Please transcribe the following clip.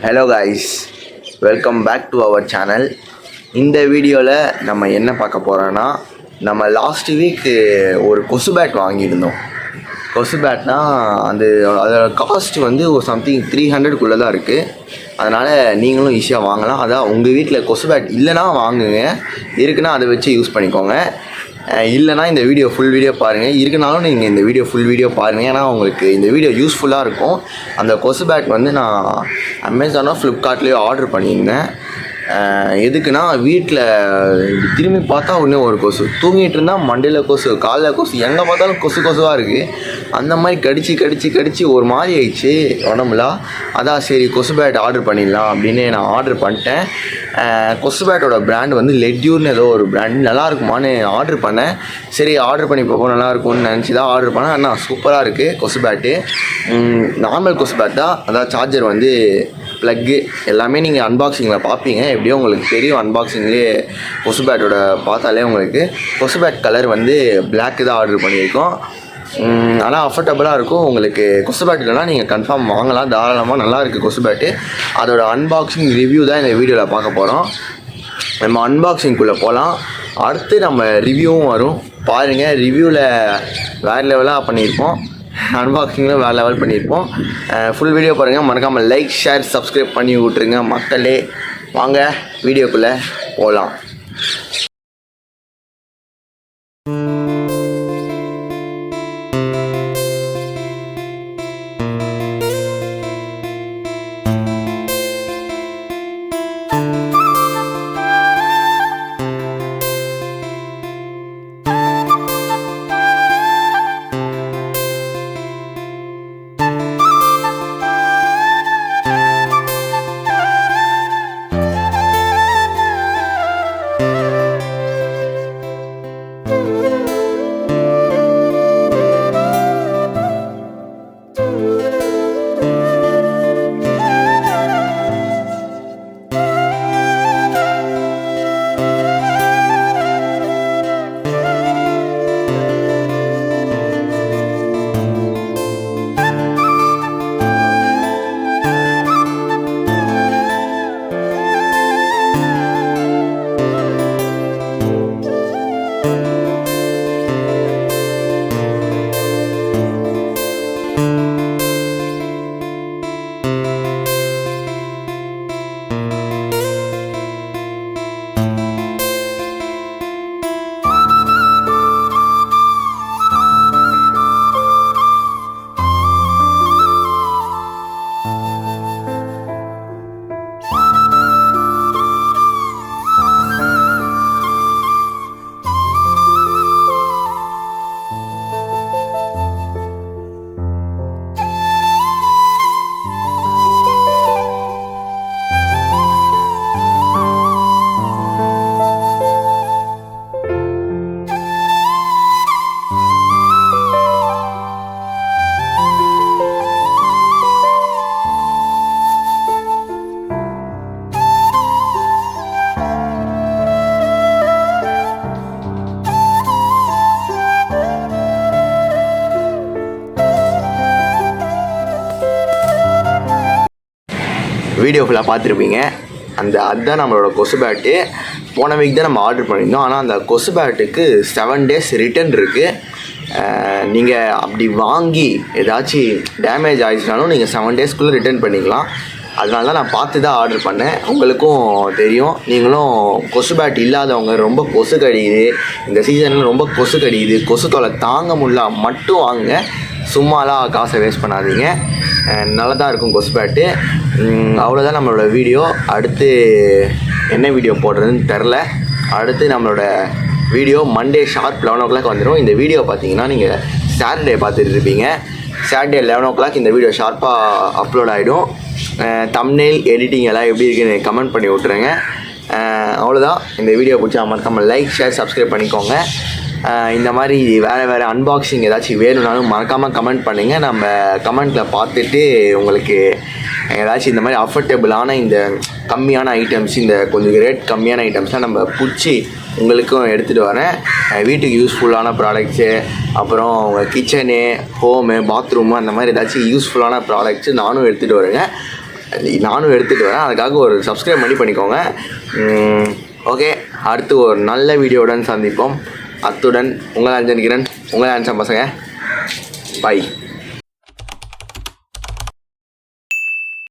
Hello guys, welcome back to our channel. இந்த வீடியோவில் நம்ம என்ன பார்க்க போகிறோன்னா, நம்ம லாஸ்ட் வீக் ஒரு கொசு பேட் வாங்கியிருந்தோம். கொசு பேட்னால் அதோட காஸ்ட் வந்து ஒரு சம்திங் 300க்குள்ளே தான் இருக்குது. அதனால் நீங்களும் ஈஸியாக வாங்கலாம். அதான் உங்கள் வீட்டில் கொசு பேட் இல்லைனா வாங்குங்க, இருக்குன்னா அதை வச்சு யூஸ் பண்ணிக்கோங்க. இல்லைனா இந்த வீடியோ ஃபுல் வீடியோ பாருங்கள், இருக்குனாலும் நீங்கள் இந்த வீடியோ ஃபுல் வீடியோ பாருங்கள். ஏன்னா உங்களுக்கு இந்த வீடியோ யூஸ்ஃபுல்லாக இருக்கும். அந்த கொசு பேட் வந்து நான் அமேசானோ ஃப்ளிப்கார்ட்லேயோ ஆர்டர் பண்ணியிருந்தேன். எதுக்குன்னா, வீட்டில் திரும்பி பார்த்தா இன்னும் ஒரு கொசு தூங்கிட்டு இருந்தால் மண்டையில் கொசு, காலில் கொசு, எங்கே பார்த்தாலும் கொசுவாக இருக்குது. அந்த மாதிரி கடிச்சு ஒரு மாதிரி ஆயிடுச்சு உடம்புலாம். அதான் சரி கொசு பேட் ஆர்டர் பண்ணிடலாம் அப்படின்னு நான் ஆர்டர் பண்ணிட்டேன். கொசு பேட்டோட பிராண்ட் வந்து லெட்யூர்னு ஏதோ ஒரு பிராண்ட், நல்லா இருக்குமான்னு ஆர்டர் பண்ணேன். சரி ஆர்டர் பண்ணி பார்ப்போம், நல்லாயிருக்கும்னு நினச்சி தான் ஆர்டர் பண்ணேன். ஆனால் சூப்பராக இருக்குது கொசு பேட்டு. நார்மல் கொசு பேட் தான், அதான் சார்ஜர் வந்து ப்ளக்கு எல்லாமே நீங்கள் அன்பாக்சிங்கில் பார்ப்பீங்க. எப்படியோ உங்களுக்கு தெரியும், அன்பாக்சிங்லேயே கொசு பேட்டோட பார்த்தாலே உங்களுக்கு. கொசு பேட் கலர் வந்து பிளாக்கு தான் ஆர்டர் பண்ணியிருக்கோம். ஆனால் அஃபோர்டபுளாக இருக்கும். உங்களுக்கு கொசு பேட் இல்லைனா நீங்கள் கன்ஃபார்ம் வாங்கலாம், தாராளமாக நல்லா இருக்குது கொசு பேட்டு. அதோட அன்பாக்சிங் ரிவ்யூ தான் இந்த வீடியோவில் பார்க்க போகிறோம். நம்ம அன்பாக்சிங்குள்ளே போகலாம். அடுத்து நம்ம ரிவ்யூவும் வரும், பாருங்கள். ரிவ்யூவில் வேறு லெவலாக பண்ணியிருப்போம், அன்பாக்சிங்கில் வேறு லெவல் பண்ணியிருப்போம். ஃபுல் வீடியோ பாருங்கள், மறக்காமல் லைக் ஷேர் சப்ஸ்கிரைப் பண்ணி விட்ருங்க மக்களே. வாங்க வீடியோக்குள்ளே போகலாம். வீடியோ ஃபுல்லாக பார்த்துருப்பீங்க. அதுதான் நம்மளோட கொசு பேட்டு. போன வீக் தான் நம்ம ஆர்டர் பண்ணியிருந்தோம். ஆனால் அந்த கொசு பேட்டுக்கு 7 days ரிட்டன் இருக்குது. நீங்கள் அப்படி வாங்கி ஏதாச்சும் டேமேஜ் ஆகிடுச்சுனாலும் நீங்கள் 7 daysக்குள்ளே ரிட்டர்ன் பண்ணிக்கலாம். அதனால தான் நான் பார்த்து தான் ஆர்டர் பண்ணேன். உங்களுக்கும் தெரியும், நீங்களும் கொசு பேட் இல்லாதவங்க, ரொம்ப கொசு கடிக்குது இந்த சீசனில், ரொம்ப கொசு கடிக்குது, கொசு தொலை தாங்க முடியல மட்டும் வாங்க, சும்மாலாம் காசை வேஸ்ட் பண்ணாதீங்க. நல்லா தான் இருக்கும் கொசு பேட்டு. அவ்வளோதான் நம்மளோட வீடியோ. அடுத்து என்ன வீடியோ போடுறதுன்னு தெரில. அடுத்து நம்மளோட வீடியோ மண்டே ஷார்ப் 11 o'clock வந்துடும். இந்த வீடியோ பார்த்தீங்கன்னா நீங்கள் சாட்டர்டே பார்த்துட்டு இருப்பீங்க. சாட்டர்டே 11 o'clock இந்த வீடியோ ஷார்ப்பாக அப்லோட் ஆகிடும். தம்ப்நெயில் எடிட்டிங் எல்லாம் எப்படி இருக்குன்னு கமெண்ட் பண்ணி விட்ருங்க. அவ்வளோதான். இந்த வீடியோ பிடிச்சா மறக்காமல் லைக் ஷேர் சப்ஸ்கிரைப் பண்ணிக்கோங்க. இந்த மாதிரி வேறு அன்பாக்சிங் ஏதாச்சும் வேணும்னாலும் மறக்காமல் கமெண்ட் பண்ணுங்கள். நம்ம கமெண்ட்டில் பார்த்துட்டு உங்களுக்கு ஏதாச்சும் இந்த மாதிரி அஃபோர்டபுளான இந்த கம்மியான ஐட்டம்ஸ், இந்த கொஞ்சம் ரேட் கம்மியான ஐட்டம்ஸ்லாம் நம்ம பிடிச்சி உங்களுக்கும் எடுத்துகிட்டு வரேன். வீட்டுக்கு யூஸ்ஃபுல்லான ப்ராடக்ட்ஸு, அப்புறம் உங்கள் கிச்சனு, ஹோமு, பாத்ரூமு, அந்த மாதிரி ஏதாச்சும் யூஸ்ஃபுல்லான ப்ராடக்ட்ஸு நானும் எடுத்துகிட்டு வரேங்க. நானும் எடுத்துகிட்டு வரேன். அதுக்காக ஒரு சப்ஸ்கிரைப் பண்ணிக்கோங்க. ஓகே, அடுத்து ஒரு நல்ல வீடியோவுடன் சந்திப்போம். அத்துடன் உங்கள் அஞ்சன் கிரண், உங்கள் ஆன்சம் பசங்க. பாய்.